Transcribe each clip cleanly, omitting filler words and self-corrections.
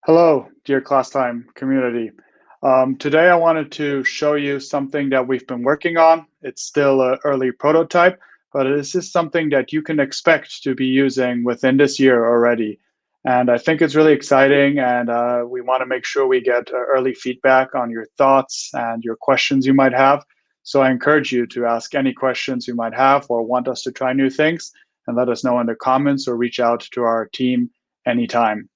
Hello, dear Classtime community. Today I wanted to show you something that we've been working on. It's still an early prototype, but this is something that you can expect to be using within this year already. And I think it's really exciting, and we want to make sure we get early feedback on your thoughts and your questions you might have. So I encourage you to ask any questions you might have or want us to try new things, and let us know in the comments or reach out to our team anytime.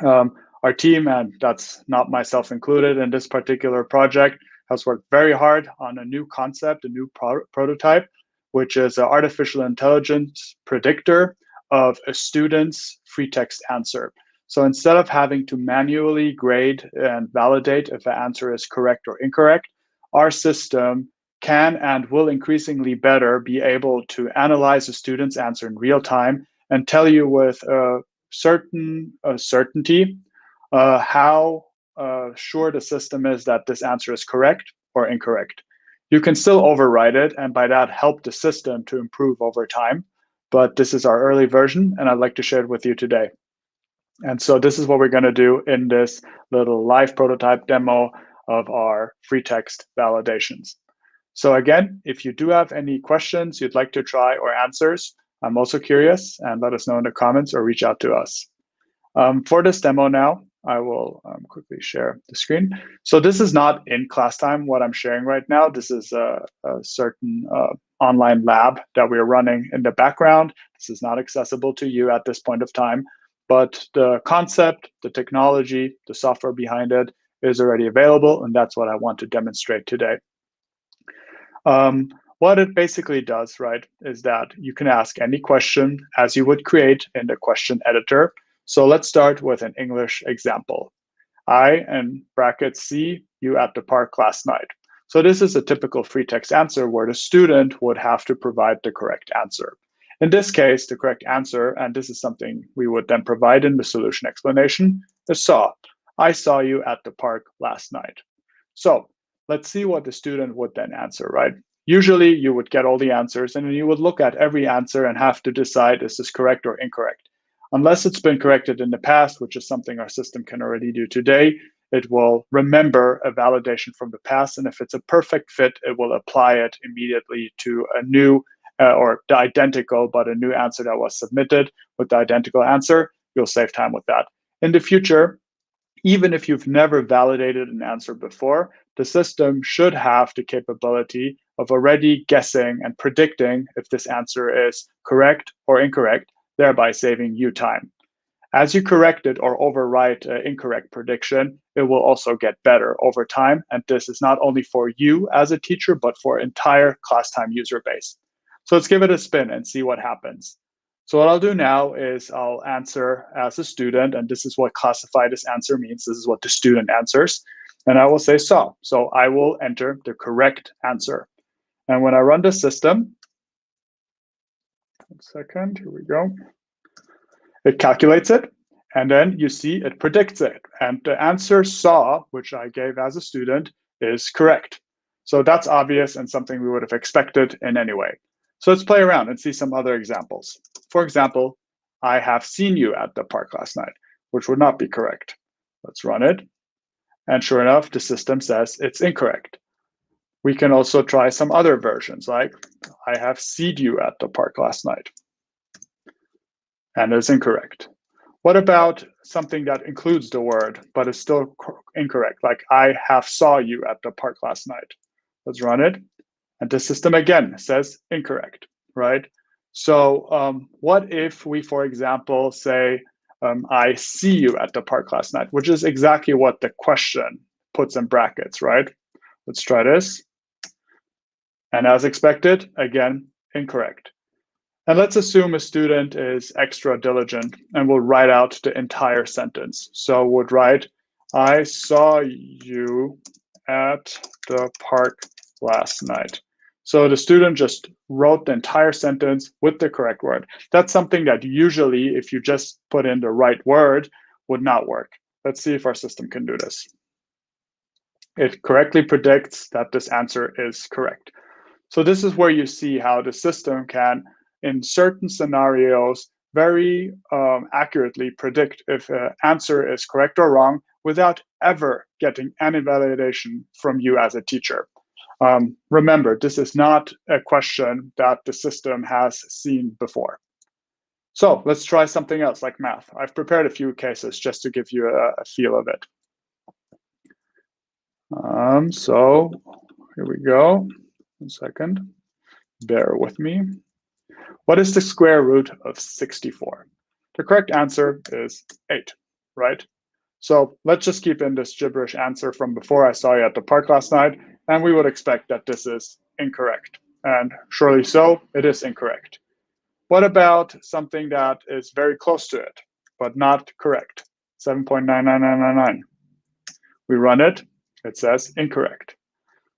Um, our team, and that's not myself included in this particular project, has worked very hard on a new concept, a new prototype, which is an artificial intelligence predictor of a student's free text answer. So instead of having to manually grade and validate if an answer is correct or incorrect, our system can and will increasingly better be able to analyze a student's answer in real time and tell you with certainty how sure the system is that this answer is correct or incorrect. You can still override it and by that help the system to improve over time. But this is our early version and I'd like to share it with you today. And so this is what we're going to do in this little live prototype demo of our free text validations. So again, if you do have any questions you'd like to try or answers, I'm also curious, and let us know in the comments or reach out to us. For this demo now, I will quickly share the screen. So this is not in Classtime, what I'm sharing right now. This is a certain online lab that we're running in the background. This is not accessible to you at this point of time, but the concept, the technology, the software behind it is already available, and that's what I want to demonstrate today. What it basically does, right, is that you can ask any question as you would create in the question editor. So let's start with an English example. I, in brackets, see you at the park last night. So this is a typical free text answer where the student would have to provide the correct answer. In this case, the correct answer, and this is something we would then provide in the solution explanation, is saw. I saw you at the park last night. So let's see what the student would then answer, right? Usually you would get all the answers and then you would look at every answer and have to decide, is this correct or incorrect? Unless it's been corrected in the past, which is something our system can already do today, it will remember a validation from the past. And if it's a perfect fit, it will apply it immediately to a new or the identical, but a new answer that was submitted with the identical answer. You'll save time with that. In the future, even if you've never validated an answer before, the system should have the capability of already guessing and predicting if this answer is correct or incorrect, thereby saving you time. As you correct it or overwrite an incorrect prediction, it will also get better over time. And this is not only for you as a teacher, but for entire Classtime user base. So let's give it a spin and see what happens. So what I'll do now is I'll answer as a student, and this is what classify this answer means. This is what the student answers. And I will say saw. So I will enter the correct answer. And when I run the system, 1 second, here we go. It calculates it, and then you see it predicts it. And the answer saw, which I gave as a student, is correct. So that's obvious and something we would have expected in any way. So let's play around and see some other examples. For example, I have seen you at the park last night, which would not be correct. Let's run it. And sure enough, the system says it's incorrect. We can also try some other versions, like I have seen you at the park last night. And it's incorrect. What about something that includes the word, but is still incorrect, like I have saw you at the park last night? Let's run it. And the system again says incorrect, right? So what if we, for example, say, I see you at the park last night, which is exactly what the question puts in brackets, right? Let's try this. And as expected, again, incorrect. And let's assume a student is extra diligent and will write out the entire sentence. So would write, I saw you at the park last night. So the student just wrote the entire sentence with the correct word. That's something that usually, if you just put in the right word, would not work. Let's see if our system can do this. It correctly predicts that this answer is correct. So this is where you see how the system can, in certain scenarios, very accurately predict if an answer is correct or wrong without ever getting any validation from you as a teacher. Remember, this is not a question that the system has seen before. So let's try something else like math. I've prepared a few cases just to give you a feel of it. So here we go. 1 second. Bear with me. What is the square root of 64? The correct answer is 8, right? So let's just keep in this gibberish answer from before I saw you at the park last night, and we would expect that this is incorrect. And surely so, it is incorrect. What about something that is very close to it, but not correct? 7.99999. We run it, it says incorrect.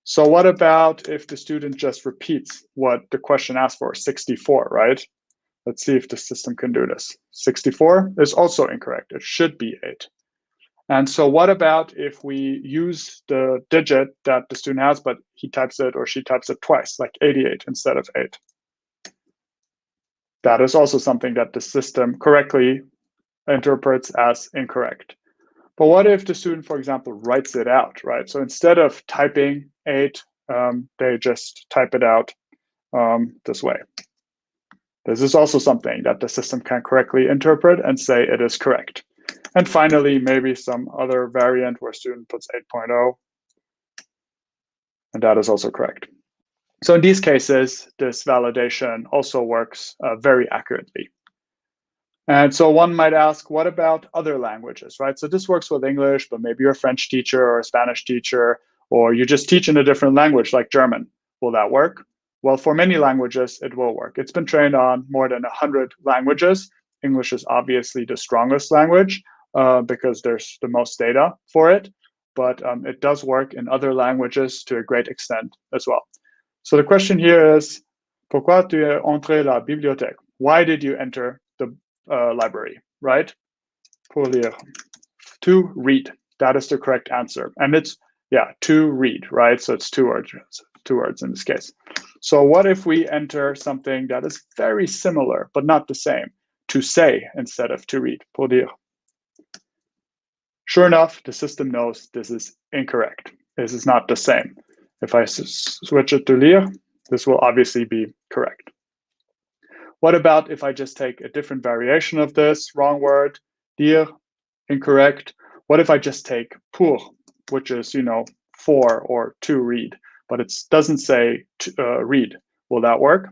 So what about if the student just repeats what the question asked for, 64, right? Let's see if the system can do this. 64 is also incorrect. It should be 8. And so what about if we use the digit that the student has, but he types it or she types it twice, like 88 instead of 8? That is also something that the system correctly interprets as incorrect. But what if the student, for example, writes it out, right? So instead of typing 8, they just type it out this way. This is also something that the system can correctly interpret and say it is correct. And finally, maybe some other variant where student puts 8.0, and that is also correct. So in these cases, this validation also works very accurately. And so one might ask, what about other languages, right? So this works with English, but maybe you're a French teacher or a Spanish teacher, or you just teach in a different language like German. Will that work? Well, for many languages, it will work. It's been trained on more than 100 languages. English is obviously the strongest language because there's the most data for it, but it does work in other languages to a great extent as well. So the question here is, pourquoi tu as entré la bibliothèque? Why did you enter the library, right? Pour lire. To read. That is the correct answer. And it's, yeah, to read, right? So it's two words in this case. So what if we enter something that is very similar, but not the same? To say instead of to read. Pour dire. Sure enough, the system knows this is incorrect. This is not the same. If I switch it to lire, this will obviously be correct. What about if I just take a different variation of this, wrong word, dire, incorrect? What if I just take pour, which is, for or to read, but it doesn't say to, read? Will that work?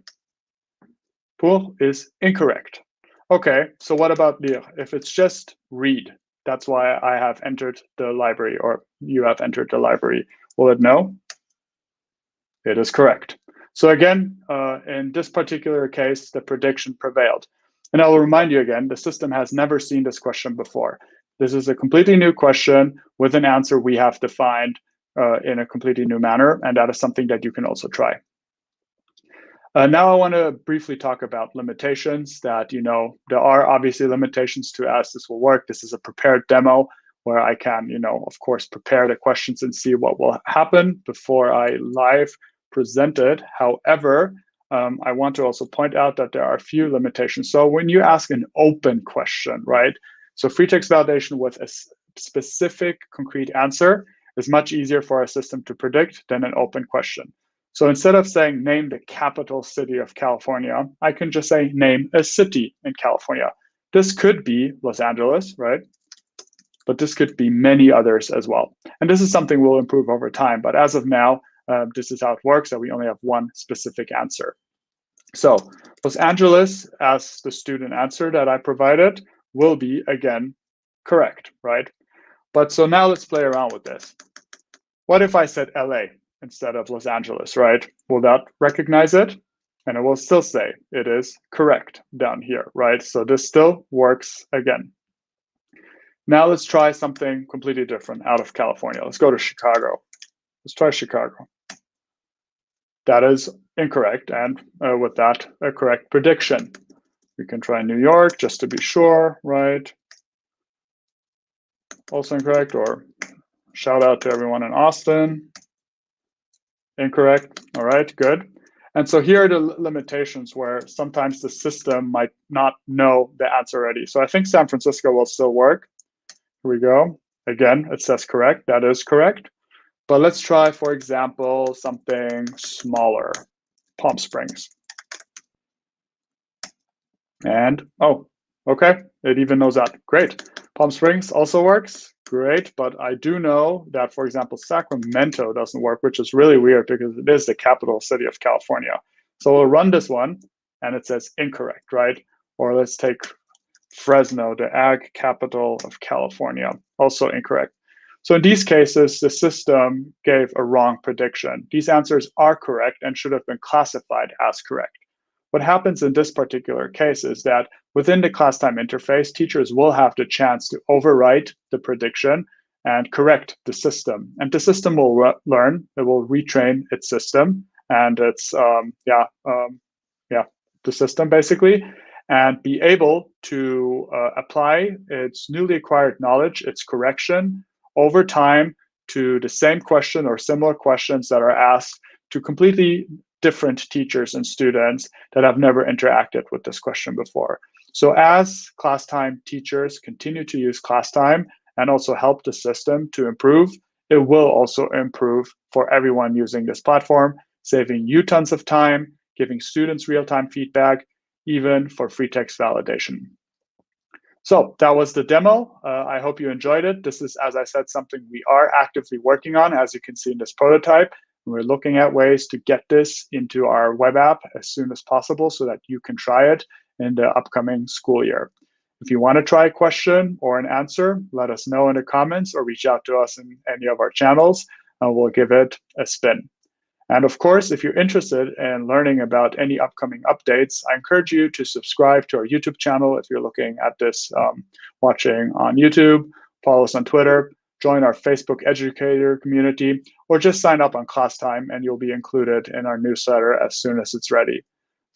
Pour is incorrect. Okay, so what about lire? If it's just read, that's why I have entered the library, or you have entered the library. Will it know? It is correct. So again, in this particular case, the prediction prevailed. And I will remind you again, the system has never seen this question before. This is a completely new question with an answer we have defined in a completely new manner, and that is something that you can also try. Now I want to briefly talk about limitations that, there are obviously limitations to as this will work. This is a prepared demo where I can, of course, prepare the questions and see what will happen before I live present it. However, I want to also point out that there are a few limitations. So when you ask an open question, right? So free text validation with a specific concrete answer is much easier for our system to predict than an open question. So instead of saying name the capital city of California, I can just say name a city in California. This could be Los Angeles, right? But this could be many others as well. And this is something we'll improve over time. But as of now, this is how it works, that we only have one specific answer. So Los Angeles, as the student answer that I provided, will be, again, correct, right? But so now let's play around with this. What if I said LA instead of Los Angeles, right? Will that recognize it? And it will still say it is correct down here, right? So this still works again. Now let's try something completely different out of California. Let's go to Chicago. Let's try Chicago. That is incorrect, and with that, a correct prediction. We can try New York just to be sure, right? Also incorrect, or shout out to everyone in Austin. Incorrect, all right, good. And so here are the limitations where sometimes the system might not know the answer already. So I think San Francisco will still work. Here we go. Again, it says correct. That is correct. But let's try, for example, something smaller, Palm Springs. And, oh, okay, it even knows that. Great. Palm Springs also works. Great, but I do know that, for example, Sacramento doesn't work, which is really weird because it is the capital city of California. So we'll run this one, and it says incorrect, right? Or let's take Fresno, the ag capital of California, also incorrect. So in these cases, the system gave a wrong prediction. These answers are correct and should have been classified as correct. What happens in this particular case is that within the Classtime interface, teachers will have the chance to overwrite the prediction and correct the system. And the system will learn, it will retrain its system and its, the system basically, and be able to apply its newly acquired knowledge, its correction, over time to the same question or similar questions that are asked to completely different teachers and students that have never interacted with this question before. So as Classtime teachers continue to use Classtime and also help the system to improve, it will also improve for everyone using this platform, saving you tons of time, giving students real-time feedback, even for free text validation. So that was the demo. I hope you enjoyed it. This is, as I said, something we are actively working on, as you can see in this prototype. We're looking at ways to get this into our web app as soon as possible so that you can try it in the upcoming school year. If you want to try a question or an answer, let us know in the comments or reach out to us in any of our channels, and we'll give it a spin. And of course, if you're interested in learning about any upcoming updates, I encourage you to subscribe to our YouTube channel if you're looking at this watching on YouTube, follow us on Twitter, join our Facebook educator community, or just sign up on Classtime and you'll be included in our newsletter as soon as it's ready.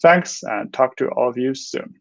Thanks, and talk to all of you soon.